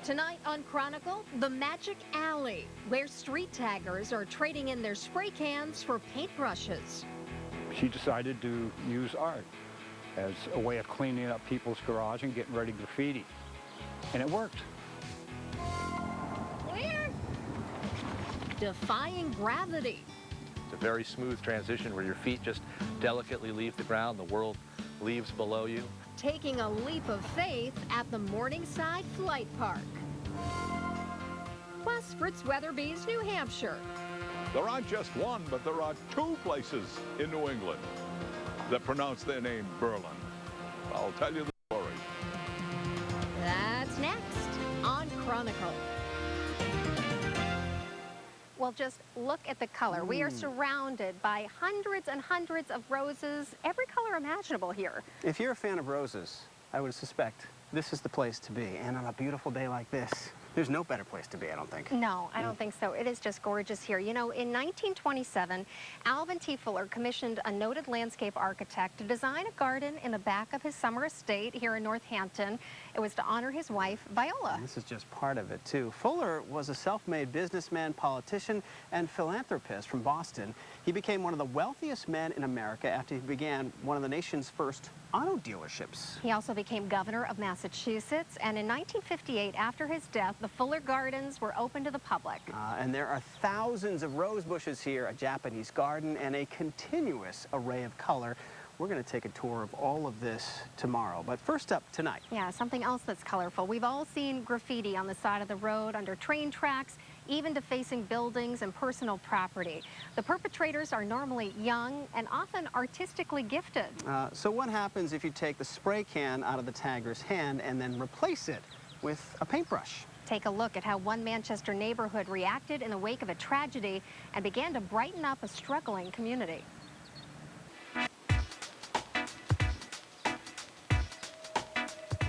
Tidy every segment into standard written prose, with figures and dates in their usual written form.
Tonight on Chronicle, the Magic Alley, where street taggers are trading in their spray cans for paintbrushes. She decided to use art as a way of cleaning up people's garage and getting ready to graffiti. And it worked. Weird. Defying gravity. It's a very smooth transition where your feet just delicately leave the ground, the world leaves below you. Taking a leap of faith at the Morningside Flight Park. Plus, Fritz Weatherby's New Hampshire. There aren't just one, but there are two places in New England that pronounce their name Berlin. I'll tell you the story. That's next on Chronicle. Well, just look at the color. We are surrounded by hundreds and hundreds of roses, every color imaginable here. If you're a fan of roses, I would suspect this is the place to be. And on a beautiful day like this, there's no better place to be, I don't think. No, I don't think so. It is just gorgeous here. You know, in 1927, Alvin T. Fuller commissioned a noted landscape architect to design a garden in the back of his summer estate here in Northampton. It was to honor his wife, Viola. And this is just part of it, too. Fuller was a self-made businessman, politician, and philanthropist from Boston. He became one of the wealthiest men in America after he began one of the nation's first auto dealerships. He also became governor of Massachusetts, and in 1958, after his death, the Fuller Gardens were open to the public. And there are thousands of rose bushes here, a Japanese garden, and a continuous array of color. We're going to take a tour of all of this tomorrow. But first up tonight. Yeah, something else that's colorful. We've all seen graffiti on the side of the road, under train tracks, even defacing buildings and personal property. The perpetrators are normally young and often artistically gifted. So what happens if you take the spray can out of the tagger's hand and then replace it with a paintbrush? Take a look at how one Manchester neighborhood reacted in the wake of a tragedy and began to brighten up a struggling community.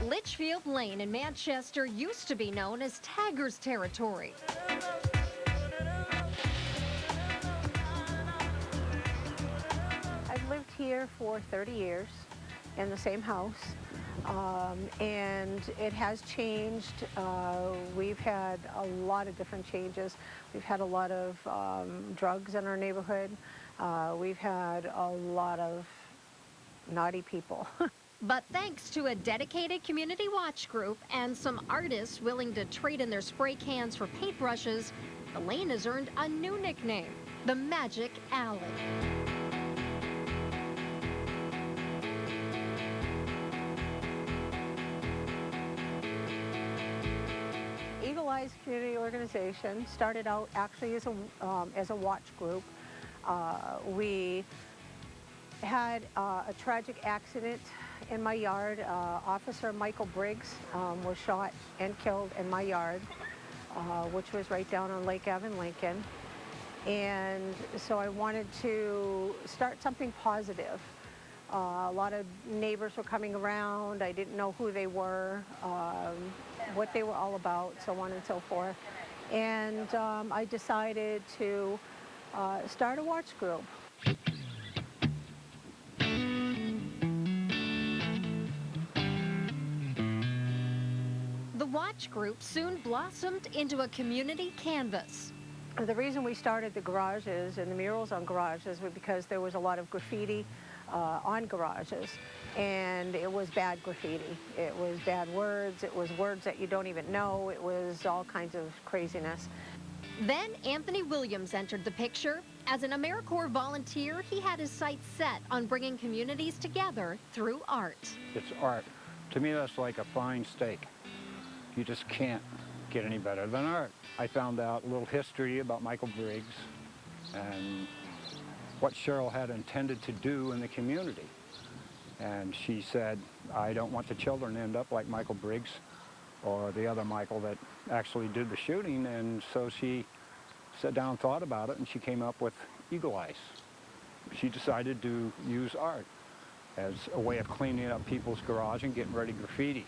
Litchfield Lane in Manchester used to be known as Taggers territory. I've lived here for 30 years in the same house, and it has changed. We've had a lot of different changes. We've had a lot of drugs in our neighborhood. We've had a lot of naughty people. But thanks to a dedicated community watch group and some artists willing to trade in their spray cans for paintbrushes, the lane has earned a new nickname, the Magic Alley. Eagle Eyes Community Organization started out actually as a watch group. We had a tragic accident in my yard. Officer Michael Briggs was shot and killed in my yard, which was right down on Lake Ave in Lincoln. And so I wanted to start something positive. A lot of neighbors were coming around. I didn't know who they were, what they were all about, so on and so forth. And I decided to start a watch group. The watch group soon blossomed into a community canvas. The reason we started the garages and the murals on garages was because there was a lot of graffiti on garages, and it was bad graffiti. It was bad words, it was words that you don't even know, it was all kinds of craziness. Then Anthony Williams entered the picture. As an AmeriCorps volunteer, he had his sights set on bringing communities together through art. It's art. To me, that's like a fine steak. You just can't get any better than art. I found out a little history about Michael Briggs and what Cheryl had intended to do in the community. And she said, I don't want the children to end up like Michael Briggs or the other Michael that actually did the shooting. And so she sat down and thought about it, and she came up with Eagle Eyes. She decided to use art as a way of cleaning up people's garage and getting ready to graffiti.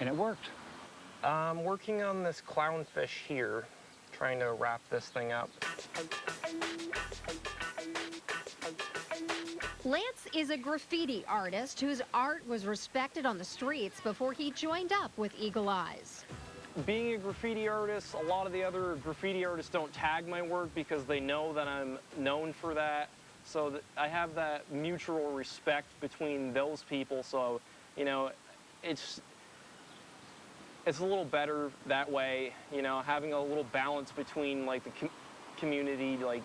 And it worked. I'm working on this clownfish here, trying to wrap this thing up. Lance is a graffiti artist whose art was respected on the streets before he joined up with Eagle Eyes. Being a graffiti artist, a lot of the other graffiti artists don't tag my work because they know that I'm known for that. So that I have that mutual respect between those people. So, you know, it's a little better that way, you know, having a little balance between like the community, like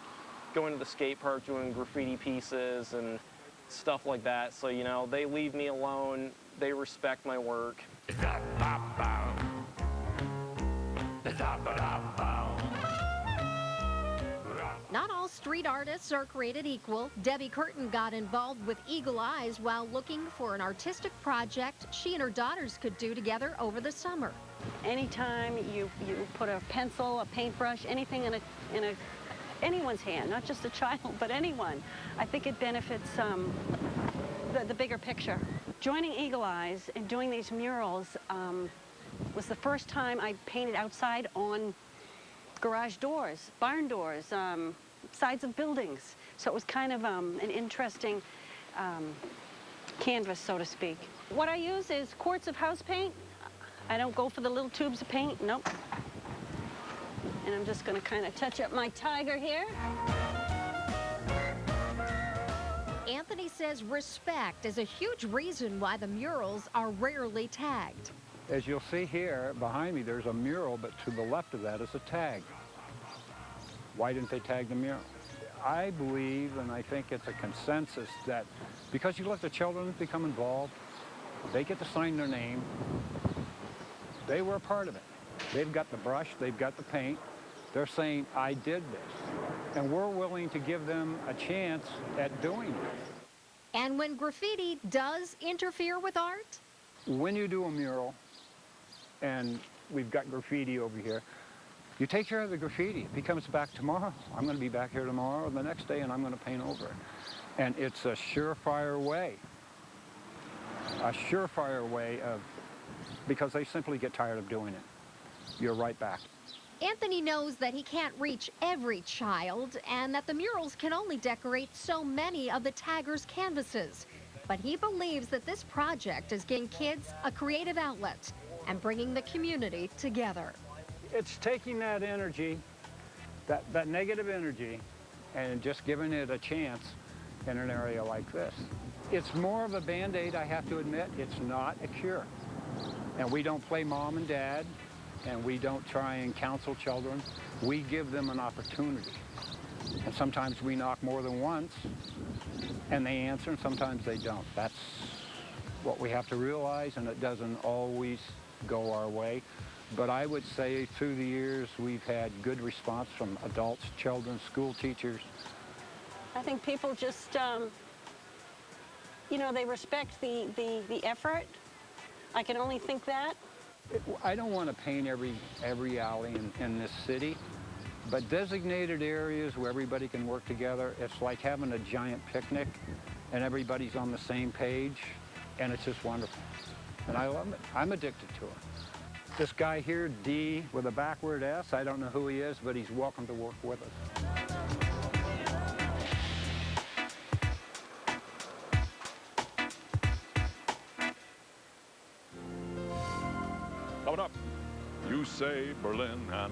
going to the skate park, doing graffiti pieces and stuff like that. So, you know, they leave me alone. They respect my work. Not all street artists are created equal. Debbie Curtin got involved with Eagle Eyes while looking for an artistic project she and her daughters could do together over the summer. Anytime you put a pencil, a paintbrush, anything in anyone's hand, not just a child, but anyone, I think it benefits the bigger picture. Joining Eagle Eyes and doing these murals was the first time I painted outside on garage doors, barn doors, sides of buildings. So it was kind of an interesting canvas, so to speak. What I use is quarts of house paint. I don't go for the little tubes of paint, nope. And I'm just gonna kind of touch up my tiger here. Anthony says respect is a huge reason why the murals are rarely tagged. As you'll see here behind me, there's a mural, but to the left of that is a tag. Why didn't they tag the mural? I believe, and I think it's a consensus, that because you let the children become involved, they get to sign their name. They were a part of it. They've got the brush, they've got the paint. They're saying, I did this. And we're willing to give them a chance at doing it. And when graffiti does interfere with art? When you do a mural, and we've got graffiti over here, you take care of the graffiti. If he comes back tomorrow, I'm going to be back here tomorrow or the next day, and I'm going to paint over it. And it's a surefire way of, because they simply get tired of doing it. You're right back. Anthony knows that he can't reach every child and that the murals can only decorate so many of the taggers' canvases. But he believes that this project is giving kids a creative outlet and bringing the community together. It's taking that energy, that negative energy, and just giving it a chance in an area like this. It's more of a Band-Aid, I have to admit. It's not a cure. And we don't play mom and dad, and we don't try and counsel children. We give them an opportunity. And sometimes we knock more than once, and they answer, and sometimes they don't. That's what we have to realize, and it doesn't always go our way. But I would say through the years, we've had good response from adults, children, school teachers. I think people just, you know, they respect the effort. I can only think that. I don't want to paint every alley in this city, but designated areas where everybody can work together, it's like having a giant picnic and everybody's on the same page, and it's just wonderful. And I love it. I'm addicted to it. This guy here, D with a backward S, I don't know who he is, but he's welcome to work with us. Coming up, you say Berlin and